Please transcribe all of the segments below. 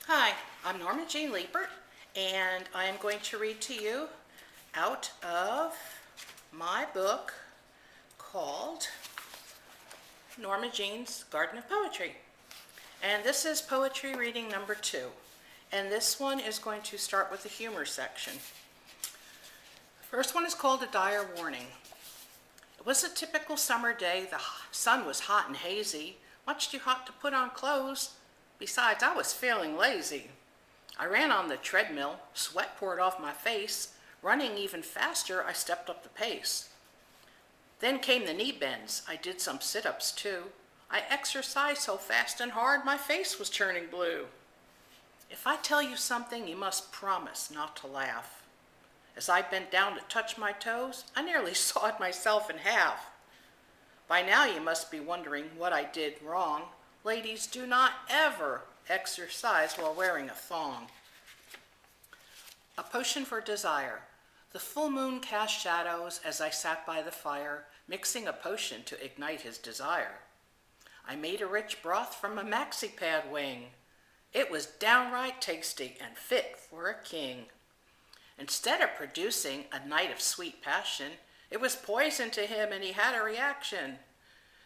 Hi, I'm Norma Jean Liebert, and I am going to read to you out of my book called Norma Jean's Garden of Poetry. And this is poetry reading number 2. And this one is going to start with the humor section. The first one is called A Dire Warning. It was a typical summer day. The sun was hot and hazy, much too hot to put on clothes. Besides, I was feeling lazy. I ran on the treadmill, sweat poured off my face. Running even faster, I stepped up the pace. Then came the knee bends. I did some sit-ups too. I exercised so fast and hard, my face was turning blue. If I tell you something, you must promise not to laugh. As I bent down to touch my toes, I nearly sawed myself in half. By now you must be wondering what I did wrong. Ladies, do not ever exercise while wearing a thong. A potion for desire. The full moon cast shadows as I sat by the fire, mixing a potion to ignite his desire. I made a rich broth from a maxi pad wing. It was downright tasty and fit for a king. Instead of producing a night of sweet passion, it was poison to him and he had a reaction.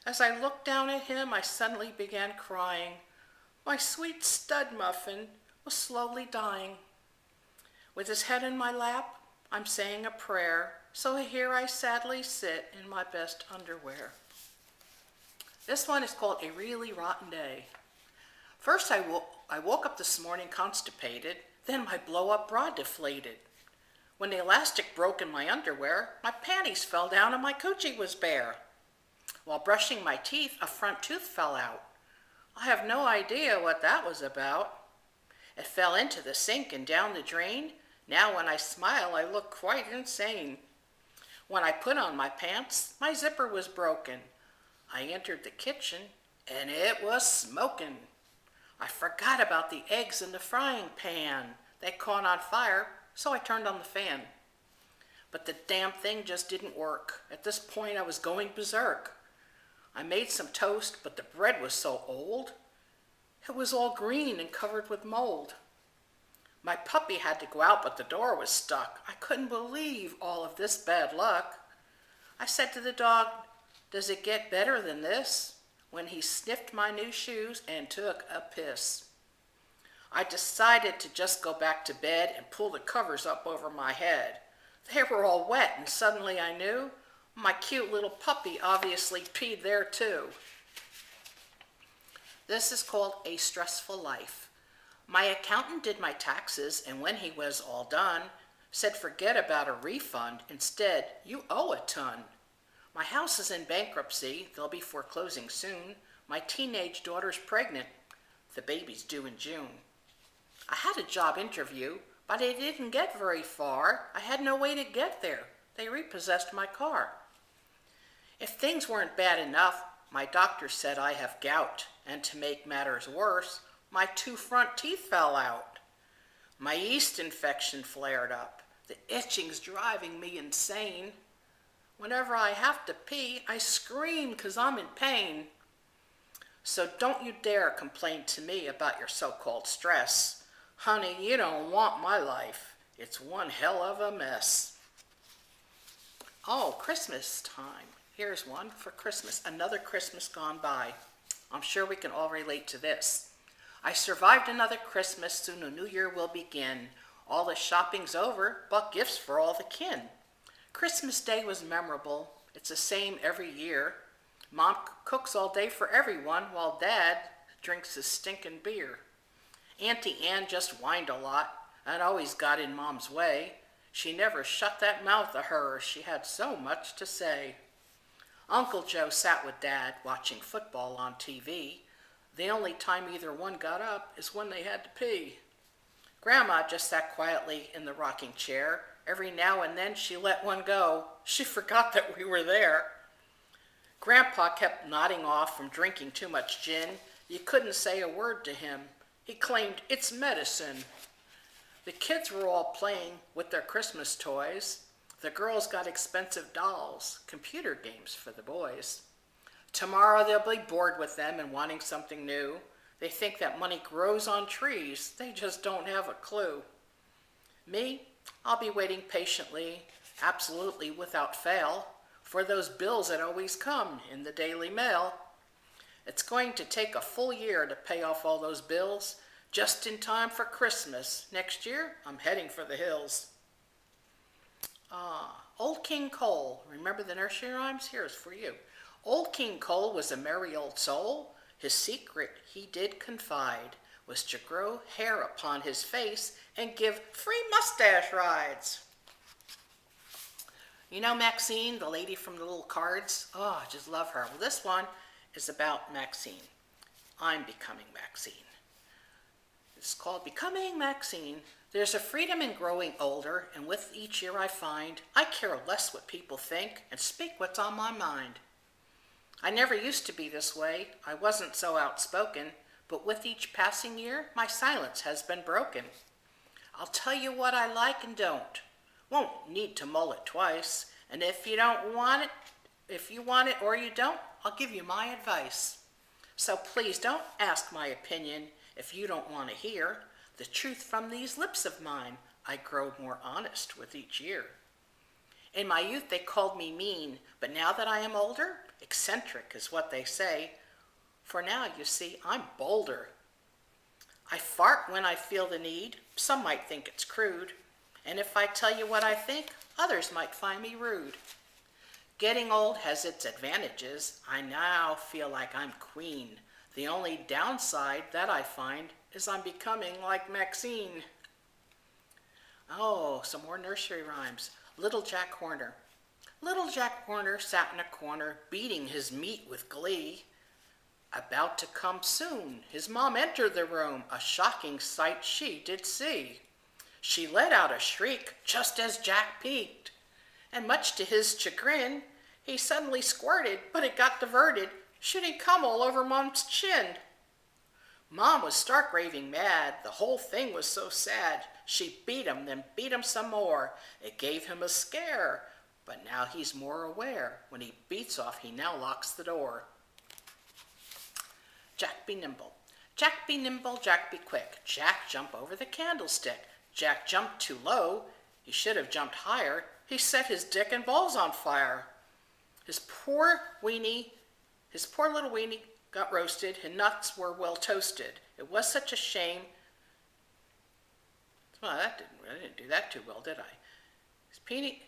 As I looked down at him, I suddenly began crying. My sweet stud muffin was slowly dying. With his head in my lap, I'm saying a prayer, so here I sadly sit in my best underwear. This one is called A Really Rotten Day. First, I woke up this morning constipated, then my blow-up bra deflated. When the elastic broke in my underwear, my panties fell down and my coochie was bare. While brushing my teeth, a front tooth fell out. I have no idea what that was about. It fell into the sink and down the drain. Now when I smile, I look quite insane. When I put on my pants, my zipper was broken. I entered the kitchen, and it was smoking. I forgot about the eggs in the frying pan. They caught on fire, so I turned on the fan. But the damn thing just didn't work. At this point, I was going berserk. I made some toast, but the bread was so old. It was all green and covered with mold. My puppy had to go out, but the door was stuck. I couldn't believe all of this bad luck. I said to the dog, "Does it get better than this?" when he sniffed my new shoes and took a piss. I decided to just go back to bed and pull the covers up over my head. They were all wet, and suddenly I knew my cute little puppy obviously peed there too. This is called A Stressful Life. My accountant did my taxes, and when he was all done, said forget about a refund. Instead, you owe a ton. My house is in bankruptcy. They'll be foreclosing soon. My teenage daughter's pregnant. The baby's due in June. I had a job interview, but I didn't get very far. I had no way to get there. They repossessed my car. If things weren't bad enough, my doctor said I have gout, and to make matters worse, my 2 front teeth fell out. My yeast infection flared up. The itching's driving me insane. Whenever I have to pee, I scream 'cause I'm in pain. So don't you dare complain to me about your so-called stress. Honey, you don't want my life. It's one hell of a mess. Oh, Christmas time. Here's one for Christmas. Another Christmas gone by. I'm sure we can all relate to this. I survived another Christmas, soon a new year will begin. All the shopping's over, bought gifts for all the kin. Christmas Day was memorable. It's the same every year. Mom cooks all day for everyone, while Dad drinks his stinking beer. Auntie Ann just whined a lot and always got in Mom's way. She never shut that mouth of hers. She had so much to say. Uncle Joe sat with Dad watching football on TV. The only time either one got up is when they had to pee. Grandma just sat quietly in the rocking chair. Every now and then she let one go. She forgot that we were there. Grandpa kept nodding off from drinking too much gin. You couldn't say a word to him. He claimed it's medicine. The kids were all playing with their Christmas toys. The girls got expensive dolls, computer games for the boys. Tomorrow they'll be bored with them and wanting something new. They think that money grows on trees. They just don't have a clue. Me, I'll be waiting patiently, absolutely without fail, for those bills that always come in the Daily Mail. It's going to take a full year to pay off all those bills, just in time for Christmas. Next year, I'm heading for the hills. Old King Cole. Remember the nursery rhymes? Here's for you. Old King Cole was a merry old soul. His secret he did confide was to grow hair upon his face and give free mustache rides. You know Maxine, the lady from the little cards? Oh, I just love her. Well, this one is about Maxine. I'm becoming Maxine. It's called Becoming Maxine. There's a freedom in growing older, and with each year I find I care less what people think and speak what's on my mind. I never used to be this way. I wasn't so outspoken, but with each passing year, my silence has been broken. I'll tell you what I like and don't. Won't need to mull it twice, and if you want it or you don't, I'll give you my advice. So please don't ask my opinion if you don't want to hear the truth from these lips of mine. I grow more honest with each year. In my youth they called me mean, but now that I am older, eccentric is what they say. For now, you see, I'm bolder. I fart when I feel the need. Some might think it's crude. And if I tell you what I think, others might find me rude. Getting old has its advantages. I now feel like I'm queen. The only downside that I find is I'm becoming like Maxine. Oh, some more nursery rhymes. Little Jack Horner. Little Jack Horner sat in a corner, beating his meat with glee. About to come soon, his mom entered the room. A shocking sight she did see. She let out a shriek just as Jack peeked, and much to his chagrin, he suddenly squirted, but it got diverted, shooting cum all over Mom's chin. Mom was stark raving mad. The whole thing was so sad. She beat him, then beat him some more. It gave him a scare, but now he's more aware. When he beats off, he now locks the door. Jack be nimble. Jack be nimble, Jack be quick. Jack jump over the candlestick. Jack jumped too low. He should have jumped higher. He set his dick and balls on fire. His poor little weenie got roasted. His nuts were well toasted. It was such a shame. Well, I didn't do that too well, did I?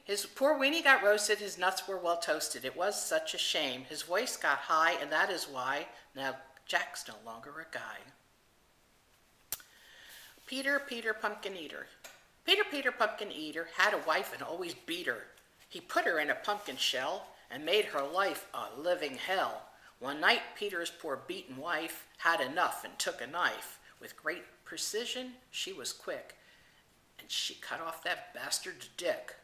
His poor weenie got roasted. His nuts were well toasted. It was such a shame. His voice got high, and that is why now Jack's no longer a guy. Peter, Peter, Pumpkin Eater. Peter, Peter, Pumpkin Eater had a wife and always beat her. He put her in a pumpkin shell and made her life a living hell. One night, Peter's poor beaten wife had enough and took a knife. With great precision, she was quick, and she cut off that bastard's dick.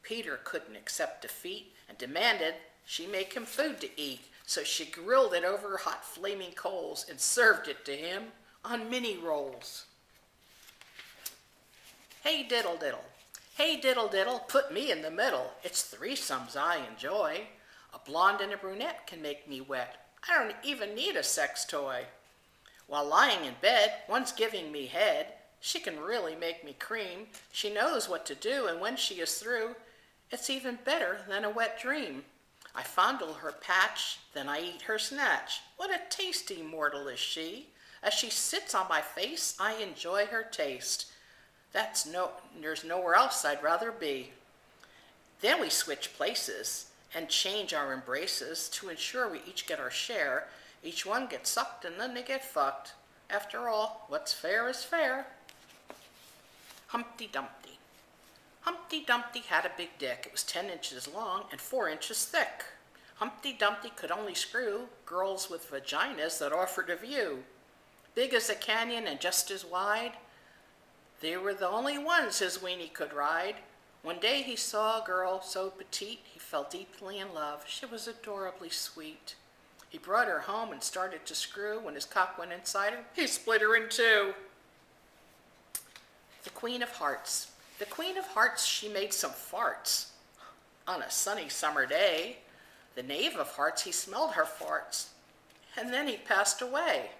Peter couldn't accept defeat and demanded she make him food to eat. So she grilled it over hot flaming coals and served it to him on mini rolls. Hey diddle diddle, hey diddle diddle, put me in the middle. It's threesomes I enjoy. A blonde and a brunette can make me wet. I don't even need a sex toy. While lying in bed, one's giving me head. She can really make me cream. She knows what to do, and when she is through, it's even better than a wet dream. I fondle her patch, then I eat her snatch. What a tasty mortal is she. As she sits on my face, I enjoy her taste. There's nowhere else I'd rather be. Then we switch places and change our embraces to ensure we each get our share. Each one gets sucked and then they get fucked. After all, what's fair is fair. Humpty Dumpty. Humpty Dumpty had a big dick. It was 10 inches long and 4 inches thick. Humpty Dumpty could only screw girls with vaginas that offered a view. Big as a canyon and just as wide, they were the only ones his weenie could ride. One day he saw a girl so petite, he fell deeply in love. She was adorably sweet. He brought her home and started to screw. When his cock went inside her, he split her in two. The Queen of Hearts. The Queen of Hearts, she made some farts. On a sunny summer day, the Knave of Hearts, he smelled her farts, and then he passed away.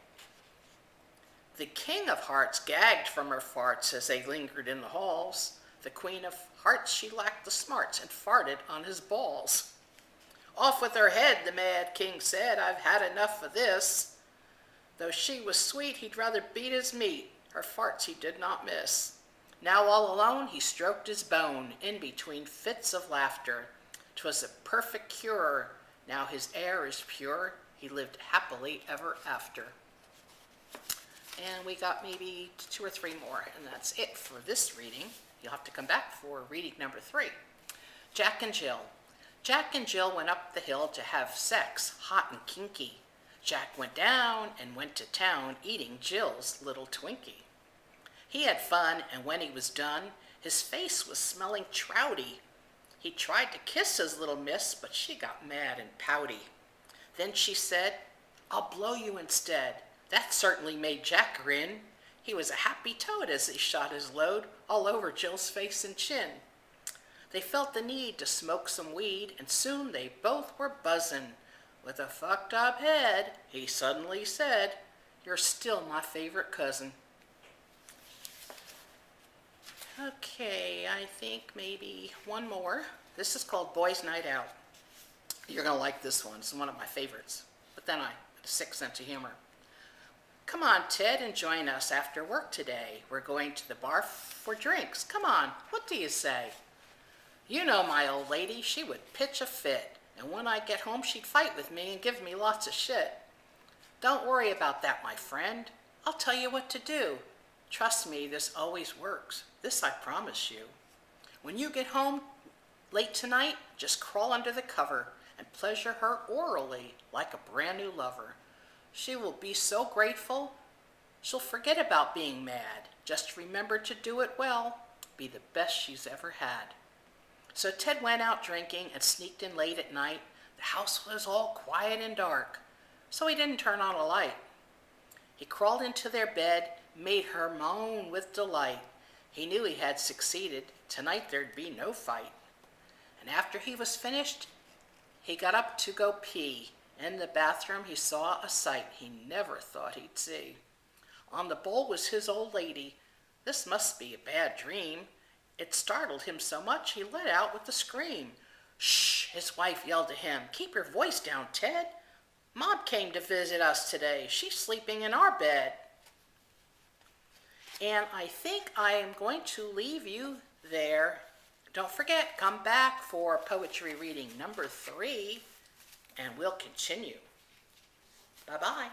The king of hearts gagged from her farts as they lingered in the halls. The queen of hearts, she lacked the smarts and farted on his balls. Off with her head, the mad king said, I've had enough of this. Though she was sweet, he'd rather beat his meat. Her farts he did not miss. Now all alone, he stroked his bone in between fits of laughter. 'Twas a perfect cure. Now his air is pure. He lived happily ever after. And we got maybe 2 or 3 more, and that's it for this reading. You'll have to come back for reading number 3. Jack and Jill. Jack and Jill went up the hill to have sex, hot and kinky. Jack went down and went to town, eating Jill's little Twinkie. He had fun, and when he was done, his face was smelling trouty. He tried to kiss his little miss, but she got mad and pouty. Then she said, I'll blow you instead. That certainly made Jack grin. He was a happy toad as he shot his load all over Jill's face and chin. They felt the need to smoke some weed, and soon they both were buzzin'. With a fucked up head, he suddenly said, You're still my favorite cousin. Okay, I think maybe one more. This is called Boys' Night Out. You're going to like this one. It's one of my favorites. But then I had a sick sense of humor. Come on, Ted, and join us after work today. We're going to the bar for drinks. Come on, what do you say? You know my old lady, she would pitch a fit. And when I get home, she'd fight with me and give me lots of shit. Don't worry about that, my friend. I'll tell you what to do. Trust me, this always works. This I promise you. When you get home late tonight, just crawl under the cover and pleasure her orally like a brand new lover. She will be so grateful, she'll forget about being mad. Just remember to do it well. Be the best she's ever had. So Ted went out drinking and sneaked in late at night. The house was all quiet and dark, so he didn't turn on a light. He crawled into their bed, made her moan with delight. He knew he had succeeded. Tonight there'd be no fight. And after he was finished, he got up to go pee. In the bathroom, he saw a sight he never thought he'd see. On the bowl was his old lady. This must be a bad dream. It startled him so much he let out with a scream. Shh, his wife yelled to him. Keep your voice down, Ted. Mom came to visit us today. She's sleeping in our bed. And I think I am going to leave you there. Don't forget, come back for poetry reading number 3, and we'll continue. Bye-bye.